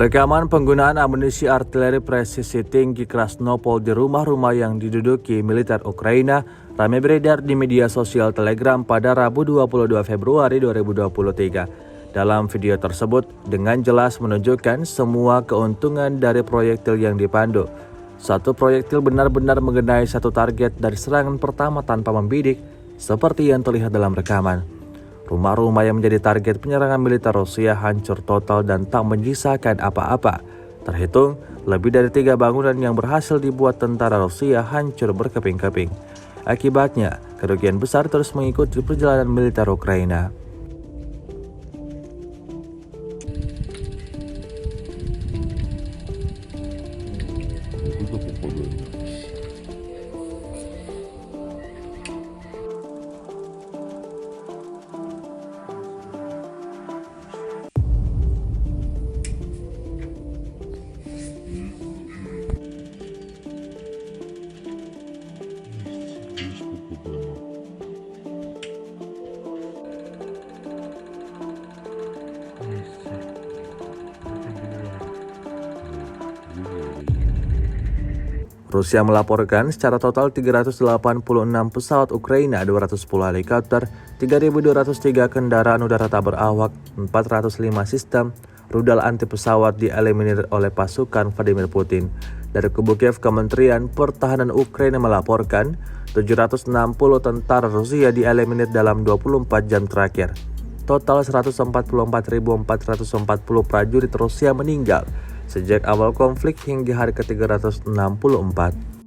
Rekaman penggunaan amunisi artileri presisi tinggi Krasnopol di rumah-rumah yang diduduki militer Ukraina ramai beredar di media sosial Telegram pada Rabu 22 Februari 2023. Dalam video tersebut dengan jelas menunjukkan semua keuntungan dari proyektil yang dipandu. Satu proyektil benar-benar mengenai satu target dari serangan pertama tanpa membidik, seperti yang terlihat dalam rekaman. Rumah-rumah yang menjadi target penyerangan militer Rusia hancur total dan tak menyisakan apa-apa. Terhitung, lebih dari 3 bangunan yang berhasil dibuat tentara Rusia hancur berkeping-keping. Akibatnya, kerugian besar terus mengikuti perjalanan militer Ukraina. Rusia melaporkan secara total 386 pesawat Ukraina, 210 helikopter, 3.203 kendaraan udara tak berawak, 405 sistem rudal anti pesawat dieliminir oleh pasukan Vladimir Putin. Dari kubu Kiev, Kementerian Pertahanan Ukraina melaporkan 760 tentara Rusia dieliminir dalam 24 jam terakhir. Total 144.440 prajurit Rusia meninggal sejak awal konflik hingga hari ke-364.